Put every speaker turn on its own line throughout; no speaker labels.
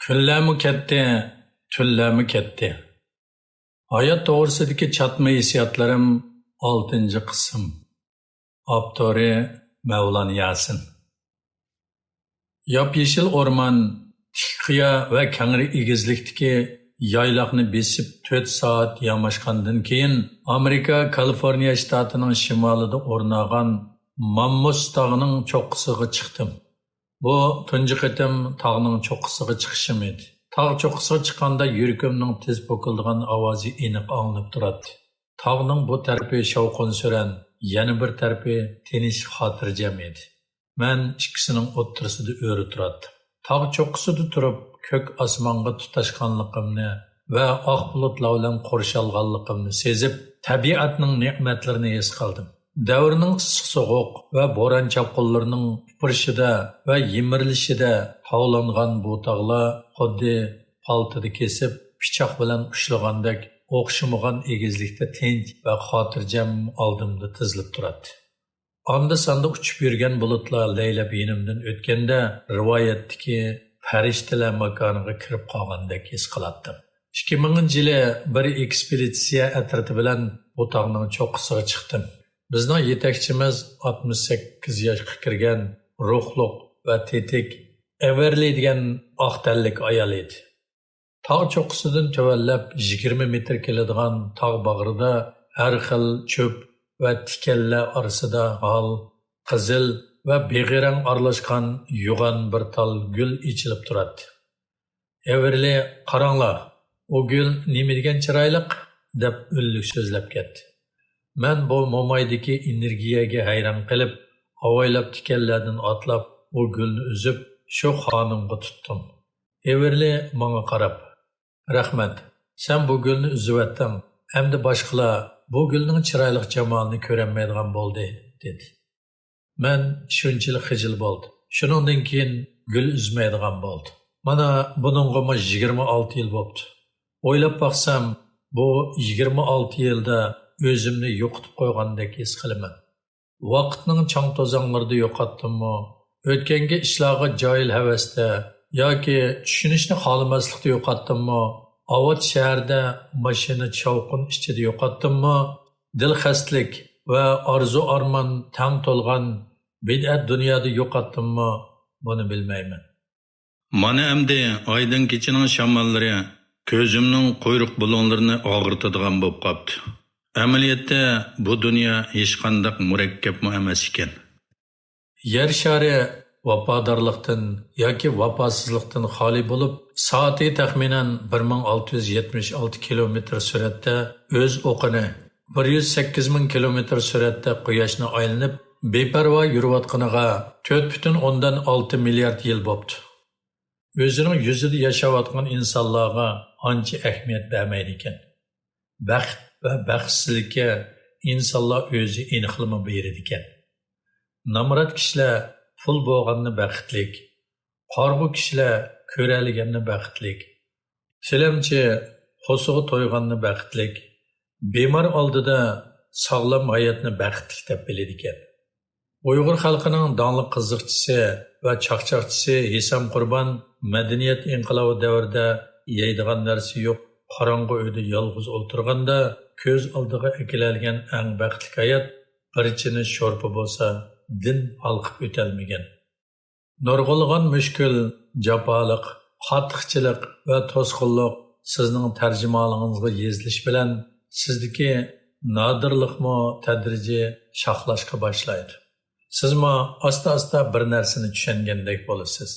Kunlarmi ketdi, tunlarmi ketdi. Hayot to'g'risidagi chatma hissiyotlarim 6-qism. Avtori Mavlon Yasin. Yop-yeshil o'rmon, tik qiya va kangri egizlikdagi yayloqni besib 4 soat yamashgandan keyin Amerika Kaliforniya shtatining shimolida o'rnagan Mammoth tog'ining cho'qqisiga chiqdim. Bu tunji qitim tog'ning cho'qqisiga chiqishim edi. Tog' cho'qqisiga chiqqanda yuragimning tez pokildigan ovozi aniq anglanib turadi. Tog'ning bu tarafi shovqin suran, yana bir tarafi tinish xotirjam edi. Men ikkisining o'rtasida o'ri turardim. Tog' cho'qqisida turib, ko'k osmonga tutashganligimni va oq bulutlar bilan qo'rshalganligimni sezib, tabiatning ne'matlarini his qildim. Davrning issiq sovuq va bo'ron chaqinlarining upurishida va yimirilishida tog'langan bu tog'lar xuddi paltida kesib, pichoq bilan ushlagandek o'xshamagan egizlikda tinch va xotirjam oldimda tizilib turadi. Onda sanda uchib yurgan bulutlar laylab yonimdan o'tganda rivoyatdagi farishtalar makoniga kirib qolgandek his qilardim. 2000-yili bir ekspeditsiya atriti bilan bu tog'ning cho'qqisiga chiqdim. Bizning yetakchimiz 68 yoshga kirgan ruhliq va tetik Everly degan oq tanlik ayol edi. Tog' cho'qqisidan tuvallab 20 metr keladigan tog' bag'rida har xil cho'p va tikanlar orasida hol, qizil va beg'irang aralashgan yo'g'on bir tal gul ichilib turadi. Everly qaranglar, o gul nima degan chiroyliq deb o'llik so'zlab ketdi. Men bu mo'maydagi energiyaga hayron qilib, avaylab tikanlardan otlab, o gulni uzib, shu xonimga tutdim. Everly menga qarab, "Rahmat, sen bu gulni uzyapting. Endi boshqalar bu gulning chiroyli jamolini ko'rolmaydigan bo'ldi", dedi. Men shunchalik xijil bo'ldim. Shuningdan keyin gul uzmaydigan bo'ldi. Mana buningga 26 yil bo'ldi. O'ylab baqsam, bu 26 yilda o'zimni yo'qotib qo'ygandek his qilaman. Vaqtning chang to'zonlarida yo'qotdimmi? O'tgangi ishlarga joyil havasda yoki tushunishni xohlamaslikda yo'qotdimmi? Avot shaharda mashina chavqin ichida yo'qotdimmi? Dilxastlik va orzu-armon tang to'lgan bid'at dunyoda yo'qotdimmi? Buni bilmayman.
Mana endi oydin kechining shamollari ko'zimning quyruq bulonlarini og'irtadigan bo'lib qopti. Amaliyotda bu dunyo hech qanday murakkab emas ekan.
Yer shari vafodorlikdan yoki vafosizlikdan xoli bo'lib, soati taxminan 1676 kilometr sur'atda o'z o'qini 108 ming kilometr sur'atda quyoshni aylanib, beparvo yurayotganiga 4,6 milliard yil bo'ldi. O'zining yuzida yashayotgan insonlarga ancha ahamiyat bermaydi ekan. Baxt va baxtsizlikka insonlar o'zi aniqlama beradi ekan. Namrat kishilar pul bo'lganni baxtlik, qarg'u kishilar ko'ralganni baxtlik, silamchi xo'sig'i to'yganni baxtlik, bemor oldida sog'lom hayotni baxtlik deb biladi ekan. Uyg'ur xalqining donli qiziqchisi va chaqchaqchisi Hisam Qurbon madaniyat inqilobi davrida yeydigan narsa yo'q, qorong'i uyda yolg'iz o'tirganda ko'z oldiga ekilalgan eng baxtli hayot birchini sho'rpa bo'lsa, din halqib o'talmagan. Nurg'ulg'an mushkul, jafoliq, qattiqchilik va to'sqinlik sizning tarjimoningizga yezilish bilan sizdagi nodirlikmi tadrijiy shohlashga boshlaydi. Sizmi asta-asta bir narsani tushungandek bo'lasiz.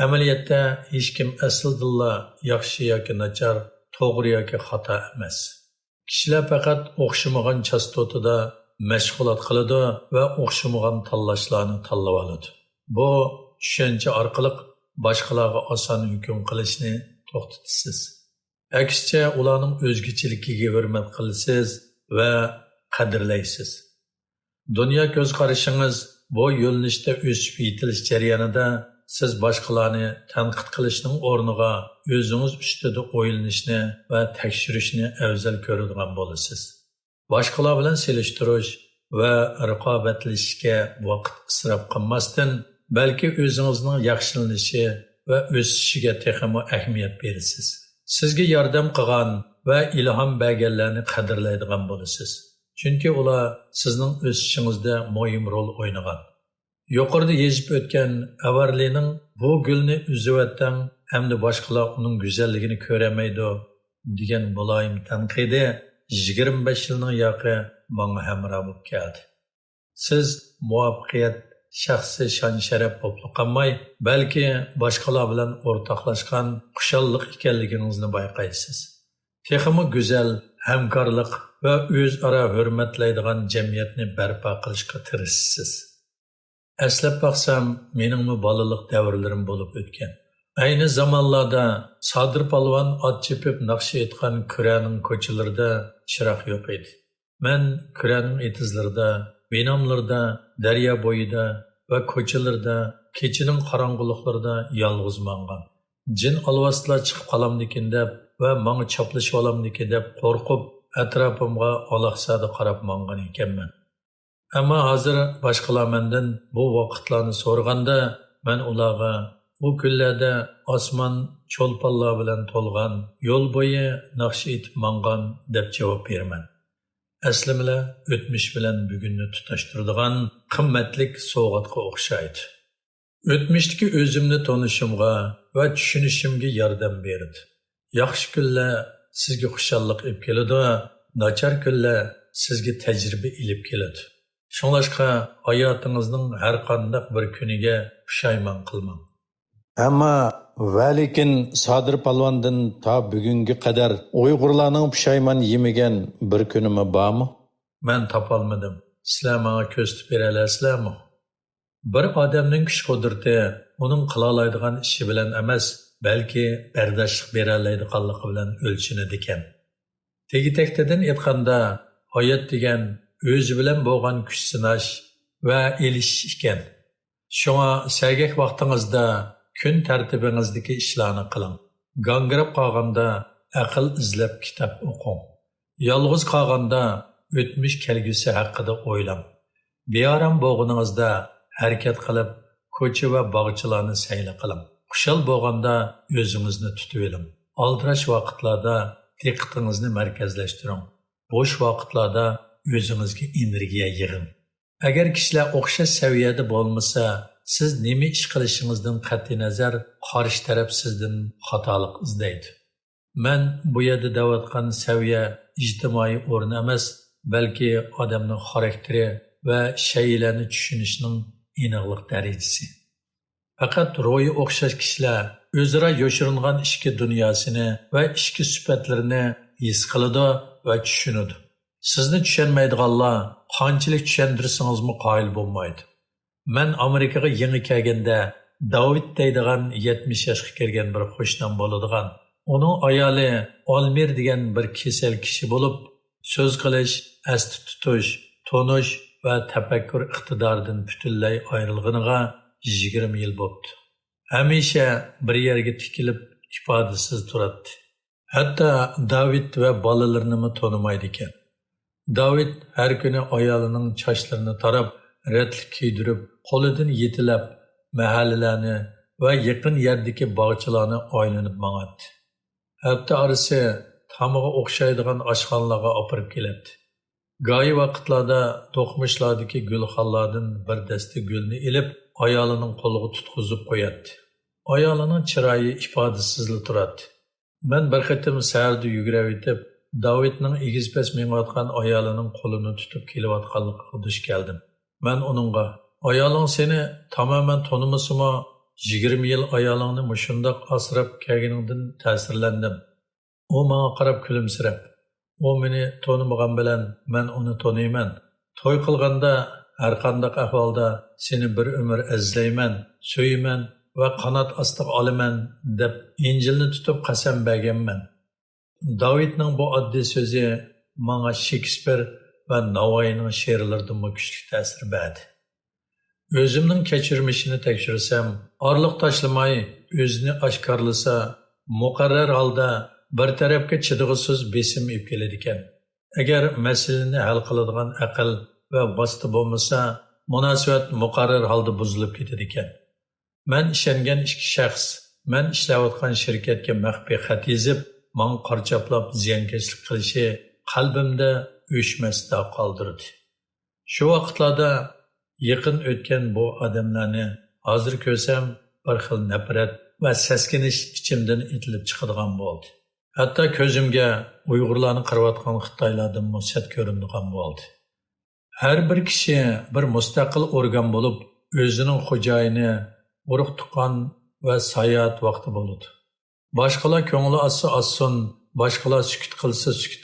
Amaliyotda hech kim aslida yaxshi yoki nachar, to'g'ri yoki xato emas. Kishilar faqat o'xshamagan chastotida mashg'ulot qiladi va o'xshamagan tanlashlarni tanlab oladi. Bu tushuncha orqali boshqalarga oson hukm qilishni to'xtatasiz. Aksicha ularning o'zgachilikka hurmat qilasiz va qadrlaysiz. Dunyo ko'z qarashingiz bu yo'nalishda o'sib yetilish jarayonida siz boshqalarni tanqid qilishning o'rniga o'zingiz ustida o'ylanishni va tekshirishni afzal ko'radigan bo'lasiz. Boshqalar bilan selishtirish va raqobatlashishga vaqt isrof qilmasdan, balki o'zingizning yaxshilanishi va o'sishiga texmo ahamiyat berasiz. Sizga yordam qilgan va ilhom berganlarni qadrlaydigan bo'lasiz. Chunki ular sizning o'sishingizda muhim rol o'ynagan. Yuqorida yezib o'tgan Avarlining bu gulni uzivatdan hamda boshqalar uning go'zalligini ko'ramaydi degan muloyim tanqidi 25 yilning yoqi menga hamroh bo'lib keldi. Siz muvaffaqiyat shaxsiy shon-sharaf bo'lib qolmay, balki boshqalar bilan o'rtoqlashgan xushallik ekanligingizni bayqaysiz. Texmi go'zal hamkorlik va o'zaro hurmatlaydigan jamiyatni barpo qilishga tirishsiz. Aslab baqsam, meningmi bolalik davrlarim bo'lib o'tgan. Ayni zamonlarda Sodir Palvon ot chepib naqsh etgan Kuraning ko'chalarida chiroq yo'q edi. Men Kuraning etizlarida, binomlarda, daryo bo'yida va ko'chalarda, kechining qorong'uliqlarida yolg'iz mangan. Jin alvaslar chiqib qolamdikin deb va menga choplashib olamdikin deb qo'rqib, atrofimga aloqsada qarab mangan ekanman. Ammo hozir boshqalar mendan bu vaqtlarni so'raganda, men ularga bu kunlarda osmon cho'lponlar bilan to'lgan, yo'l bo'yi naqsh etib mangan deb javob beraman. Aslimlar o'tmish bilan bugunni tutashtiradigan qimmatlik sovg'atga o'xshaydi. O'tmishdagi o'zimni tanishimga va tushunishimga yordam berdi. Yaxshi kunlar sizga xushallik olib keladi, nachar kunlar sizga tajriba olib keladi. Shunlashqa hayotingizning har qanday bir kuniga pushaymon qilmang. Ammo valikin Sodir Palvondan ta bugunga qadar Uyg'urlarning pushaymon yemagan bir kunimi bormi? Men topolmadim. Sizlar menga ko'rsatib beralasizlarmi? Bir odamning kuch-qudrati uning qila oladigan ishi bilan emas, balki bardoshlik bera oladiganligi bilan o'lchanadi ekan. Tegitakdan aytganda, hayot degan o'zi bilan bo'lgan kuch sinash va elishish ekan. Shunga sagak vaqtingizda kun tartibingizdagi ishlarni qiling. Gangrab qolganda aql izlab kitob o'qing. Yolg'iz qolganda o'tmish kelgusi haqida o'ylang. Beoram bo'lganingizda harakat qilib, ko'cha va bog'chalarni sayla qiling. Xushal bo'lganda o'zingizni tutib oling. Aldirash vaqtlarda diqqatingizni markazlashtiring. Bo'sh vaqtlarda o'zingizga energiya yig'ing. Agar kishilar o'xshash saviyada bo'lmasa, siz nima ish qilishingizdan qat'iy nazar qarshi taraf sizdan xatolik izlaydi. Men bu yerda davatgan saviya ijtimoiy o'rin emas, balki odamning xarakteri va shaylarni tushunishning aniqlik darajasi. Faqat ro'yi o'xshash kishilar o'zaro yoshiringan ichki dunyosini va ichki sifatlarini his qiladi va tushunadi. Sizni tushunmaydiganlar qanchalik tushuntirsangizmi qoyil bo'lmaydi. Men Amerikaga yangi kelganda David deydigan 70 yoshga kirgan bir qo'shnim bo'ladigan, uning ayoli Olmir degan bir kasal kishi bo'lib, so'z qilish, asti tutish, tonish va tafakkur iqtidoridan butunlay ayrilganiga 20 yil bo'ldi. Hamisha bir yerga tikilib ifodasiz turadi. Hatto David va bolalarini tonimaydi ekan. David har kuni ayolining sochlarini tarab, ratlik kiydirib, qo'lidan yetilab, mahallalarni va yaqin yerdagi bog'chalarni aylanib mangadi. Hafta orasi tamiga o'xshaydigan oshxonalarga olib keladi. Go'yi vaqtlarda to'qmishlardagi gulxonlardan bir dasta gulni ilib, ayolining qo'liga tutqizib qo'yadi. Ayolining chiroyi ifodasizli turadi. Men bir qatim saharda yugurib o'tib, Davidning egizpas mengayotgan ayolining qo'lini tutib kelayotganligiga duch keldim. Men uningga, ayoling seni tamoman tonimasimi, 20 yil ayolingni mushundoq asrab kelganingdan ta'sirlandim. U menga qarab kulimsirab, u meni tonimagan bilan men uni taniyman. To'y qilganda har qanday ahvolda seni bir umr azizlayman, so'yman va qanot ostiga olaman deb Injilni tutib qasam berganman. Davidning bu oddiy so'zi menga Shekspir va Navoiyning she'rlaridan kuchli ta'sir berdi. O'zimning kechirmishini tekshirsam, orliq tashlamay o'zini oshkorlasa, muqarrar holda bir tarafga chidig'isiz besim olib keladi ekan. Agar masalani hal qiladigan aql va vosita bo'lmasa, munosabat muqarrar holda buzilib ketadi ekan. Men ishongan ikki shaxs men ishlayotgan shirkatga maxfiy xat yozib, manga qarchaplab ziyonkashlik qilishi qalbimda o'chmasda qoldirdi. Shu vaqtlarda yaqin o'tgan bu odamlarni hozir ko'rsam, bir xil nafrat va saskinish ichimdan etilib chiqadigan bo'ldi. Hatto ko'zimga Uyg'urlarni qirayotgan Xitoylardan musat ko'rinadigan bo'ldi. Har bir kishi bir mustaqil organ bo'lib, o'zining xo'jayini, urug' tuqqan va sayohat vaqti bo'ladi. Boshqalar ko'ngli assin, boshqalar sukut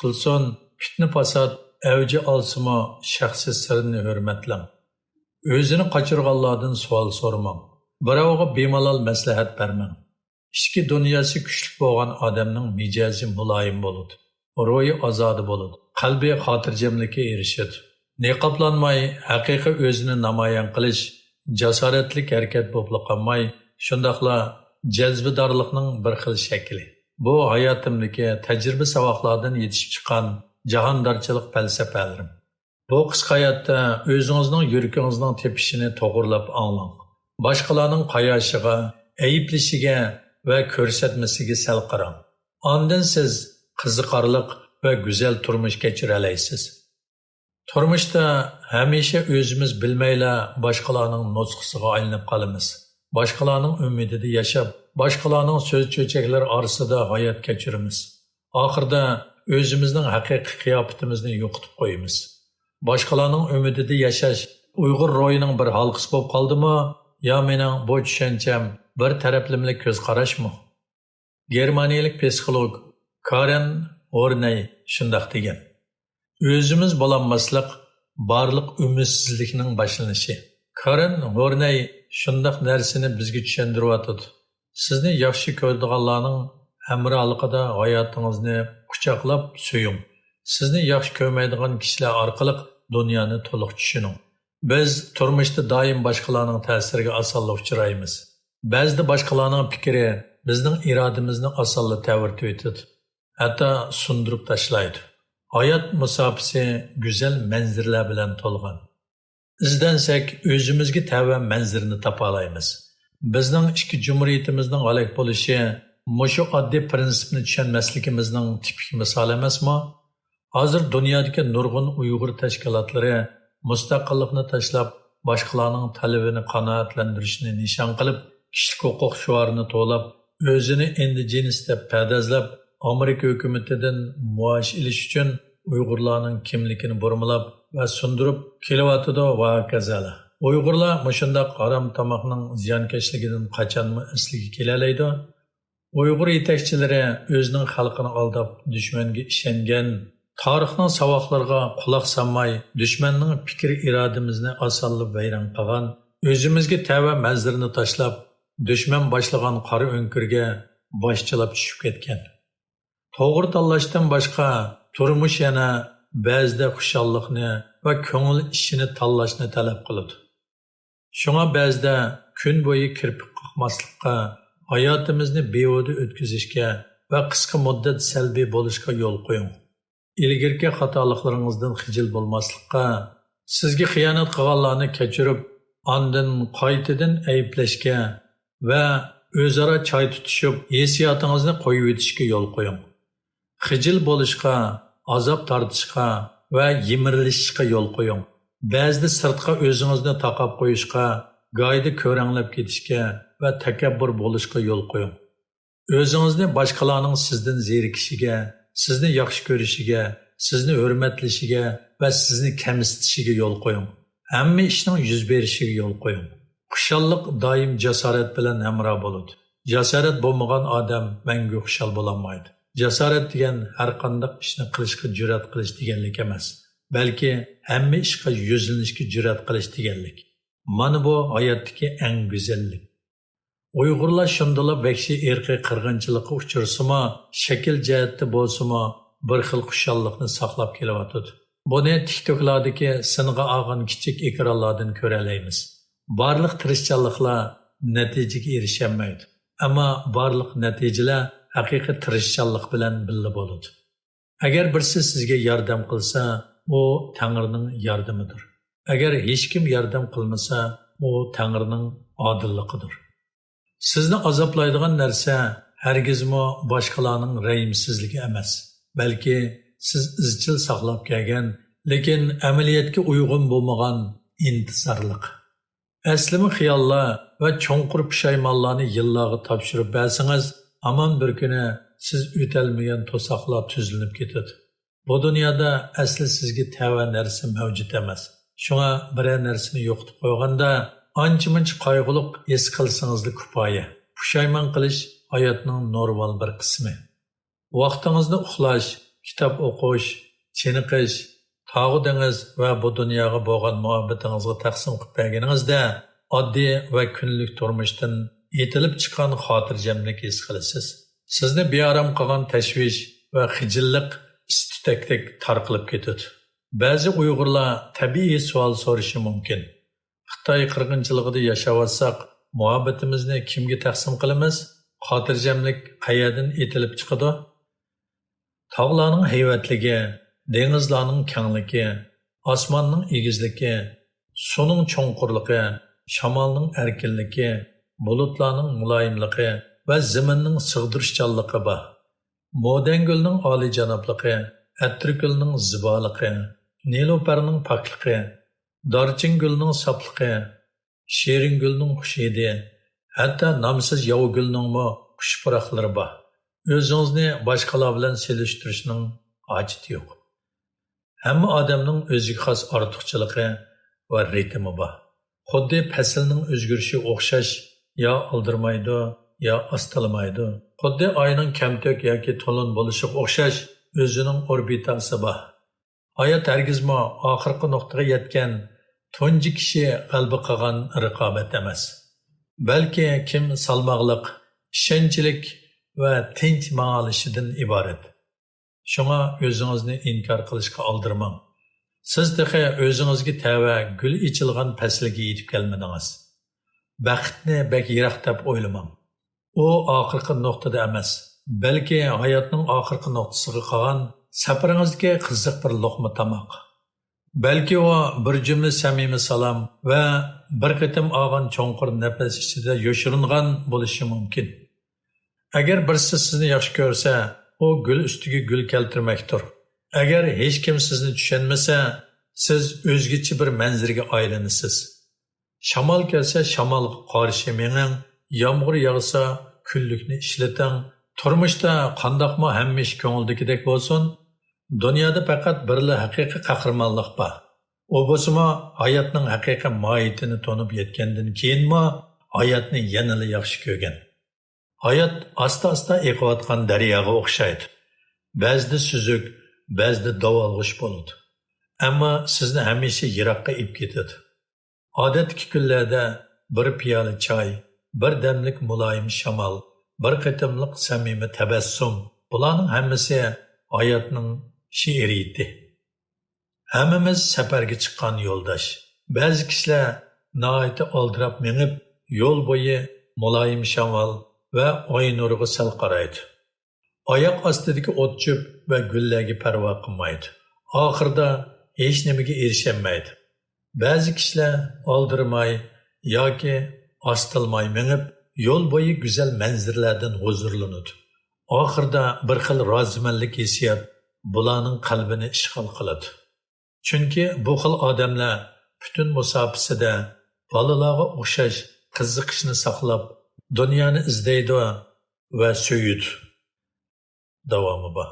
qilsin, fitna fasod avji olsimi shaxsiy sirni hurmatlang. O'zini qochirganlardan savol so'ramang. Birovga bemalol maslahat bermang. Ichki dunyosi kuchli bo'lgan odamning mijozi muloyim bo'ladi. Ruhi ozodi bo'ladi. Qalbi xotirjamlikka erishadi. Niqoblanmay, haqiqiy o'zini namoyon qilish, jasoratlik harakat bo'lib qolmay, shundaqla jazbidorlikning bir xil shakli. Bu hayotimdagi tajriba savoqlardan yetishib chiqqan jahondorchilik falsafalarim. Bu qisqa hayotda o'zingizning yuragingizning tepishini to'g'rilab anglang. Boshqalarning qayoshiga, ayiblashiga va ko'rsatmasiga sal qarang. Ondan siz qiziqarliq va go'zal turmush kechira olasiz. Turmushda hamisha o'zimiz bilmayla boshqalarning nutqisiga aylanib qolamiz. Boshqalarning umidida yashab, boshqalarning so'z cho'chaklari orasida hayot kechiramiz. Oxirida o'zimizning haqiqiy qiyofatimizni yo'qotib qo'yamiz. Boshqalarning umidida yashash Uyg'ur ro'yining bir halqasi bo'lib qoldimi, yo mening bu tushuncham bir taraflimlik ko'z qarashmi? Germaniyalik psixolog Karen Horney shundoq degan. O'zimiz bo'lanmaslik barliq umidsizlikning boshlanishi. Karen Horney shundoq narsani bizga tushuntiryapti. Sizni yaxshi ko'radiganlarning hamrohligida hayotingizni quchoqlab so'ying. Sizni yaxshi ko'rmaydigan kishilar orqali dunyoni to'liq tushuning. Biz turmushda doim boshqalarning ta'siriga osonlik uchraymiz. Ba'zida boshqalarning fikri bizning irodamizni osonlik ta'virtib o'tadi. Hatto sundirib tashlaydi. Hayot musofasi go'zal manzarlar bilan to'lgan. Izdansak o'zimizga tava manzirini topa olamiz. Bizning ichki jumhuriyatimizning halok bo'lishi mushu oddiy prinsipni tushunmasligimizning tipik misoli emasmi? Hozir dunyodagi nurg'un Uyg'ur tashkilotlari mustaqillikni tashlab, boshqalarning talabini qanoatlantirishni nishon qilib, kishilik huquq shuarini to'lab, o'zini indigenis deb pardozlab, Amerika hukumatidan muosh ilish uchun Uyg'urlarning kimligini burmilab va sundirib kelyotidi va kazalar. Uyg'urlar mushundoq harom tomoqning ziyonkashligidan qachonmi asliga kelalaydi? Uyg'ur yetakchilari o'zining xalqini aldab, dushmanga ishongan, tarixning savoqlariga quloq solmay, dushmanning fikr irodamizni osonlab vayron qilgan, o'zimizga tava manzirini tashlab, dushman boshlagan qora o'nkirga boshchilab tushib ketgan. To'g'ri tanlashdan boshqa turmush yana ba'zida xushallikni va ko'ngil ishini tanlashni talab qiladi. Shunga ba'zida kun bo'yi kirpik qoqmaslikqa, hayotimizni behuda o'tkazishga va qisqa muddat salbiy bo'lishga yo'l qo'ying. Ilgirki xatoliklaringizdan xijil bo'lmaslikqa, sizga xiyonat qilganlarni kechirib, ondan qaytadan ayblashga va o'zaro choy tutishib, hissiyotingizni qo'yib o'tishga yo'l qo'ying. Xijil bo'lishga, azob tortishga va yimirilishga yo'l qo'ying. Ba'zida sirtqa o'zingizni taqab qo'yishga, go'yda ko'ranglab ketishga va takabbur bo'lishga yo'l qo'ying. O'zingizni boshqalarning sizdan zerikishiga, sizni yaxshi ko'rishiga, sizni hurmatlashiga va sizni kamsitishiga yo'l qo'ying. Hamma ishning yuz berishiga yo'l qo'ying. Xushallik doim jasorat bilan hamroh bo'ladi. Jasorat bo'lmagan odam mangu xushal bo'lolmaydi. Jasorat degan har qanday ishni qilishga jur'at qilish deganlik emas, balki hamma ishga yuzlanishga jur'at qilish deganlik. Mana bu hayotdagi eng go'zallik. Uyg'urlar shundala vahshiy irqiy qirg'inchilikqa uchrasimi, shakl jihatda bo'lsimi, bir xil xushallikni saqlab kelyotdi. Buni TikTok'lardagi singa olgan kichik ekranlardan ko'ra olamiz. Barliq tirishchanliklar natijaga erishamaydi, ammo barliq natijalar haqiqiy tirishchanlik bilan birga bo'ladi. Agar birisi sizga yordam qilsa, u Tangrining yordamidir. Agar hech kim yordam qilmasa, u Tangrining odilligidir. Sizni azoblaydigan narsa hargizmo boshqalarning rayimsizligi emas, balki siz izchil saqlab kelgan, lekin amaliyotga uyg'un bo'lmagan intizorlik. Aslimi xiyollar va cho'nqur pushaymonlarni yillarga topshirib bersangiz, aman bir kuni siz o'talmagan to'soqlar tuzilib ketadi. Bu dunyoda asli sizga tava narsa mavjud emas. Shunga biror narsani yo'qotib qo'yganda ancha-muncha qayg'uliq his qilsangizli kifoya. Pushaymon qilish hayotning normal bir qismi. Vaqtingizni uxlash, kitob o'qish, chiniqish, tog'u dengiz va bu dunyoga bo'lgan muhabbatingizga taqsim qilib berganingizda oddiy va kunlik turmushdan yetilib chiqqan xotirjamlik his qilasiz. Sizni bearam qilgan tashvish va xijillik istitakdek tarqilib ketadi. Ba'zi Uyg'urlar tabiiy savol so'rashi mumkin. Xitoy qirg'inchiligida yashayotsak, muhabbatimizni kimga taqsim qilamiz? Xotirjamlik qayerdan etilib chiqadi? Tog'larning hayvatligi, dengizlarning kengligi, osmonning egizligi, suvning cho'nqurligi, shamolning erkinligi, bulutlarning muloyimligi va zaminning sig'dirishchanligi bor. Modengulning oliyjanobligi, atrgulning ziboligi, niloparning pokligi, dorchingulning sofligi, sheringulning xushidi, hatto nomsiz yovgulning xushpuroqlari bor. O'zingizni boshqalar bilan selishtirishning hojati yo'q. Hamma odamning o'ziga xos ortiqchiligi va ritmi bor. Xuddi faslning o'zgarishi o'xshash, yo oldirmaydi, yo ostilamaydi. Xuddi oyning kamtok yoki to'lin bo'lishi o'xshash o'zining orbitasi bor. Hayot hargizmo oxirgi nuqtaga yetgan tunji kishi qalbi qilgan raqobat emas. Balki kim salmoqliq, ishonchlik va tinch ma'alishidan iborat. Shunga o'zingizni inkor qilishga oldirmang. Siz texe o'zingizga tava gul ichilgan faslga yetib kelmadingiz. Baxtni bak yiroq deb o'ylamang. U oxirgi nuqtada emas, balki hayotning oxirgi nuqtasiga qolgan safaringizga qiziq bir luqma tamoq. Balki u bir jumla samimiy salom va bir qitim olgan cho'nqur nafas ichida yoshiringan bo'lishi mumkin. Agar birisi sizni yaxshi ko'rsa, u gul ustiga gul keltirmakdir. Agar hech kim sizni tushunmasa, siz o'zgacha bir manzilga aylanasiz. Shamol kelsa shamolga qarshi mening, yomg'ir yog'sa kunlikni ishlating. Turmushda qandoqmi hamma ish ko'ngildagidek bo'lsin, dunyoda faqat birla haqiqiy qahramonlik bor. U bo'lsa hayotning haqiqiy mohiyatini tonib yetgandan keyinmi hayotni yanada yaxshi ko'rgan. Hayot asta-asta eqiyotgan daryoga o'xshaydi. Ba'zida suzuk, ba'zida davolg'ish bo'ladi. Ammo sizni hamisha yiroqqa ib ketadi. Odatdagi kunlarda bir piyola choy, bir damlik muloyim shamol, bir qitimliq samimiy tabassum, bularning hammasi hayotning she'riyati. Hammamiz safarga chiqqan yo'ldosh. Ba'zi kishilar nihoyatda oldirab minib, yo'l bo'yi muloyim shamol va oy nuriga sal qaraydi. Oyoq ostidagi o'tchib va gullarga parvo qilmaydi. Oxirida hech nimaga erishamaydi. Ba'zi kishilar oldirmay yoki ostilmay minib, yo'l bo'yi go'zal manzillardan huzurlanadi. Oxirida bir xil rozimanlik hissiyot bularning qalbini ishg'ol qiladi. Chunki bu xil odamlar butun musofasida bolalarga o'xshash qiziqishni saqlab, dunyoni izlaydi va so'yidi. Davomi bor.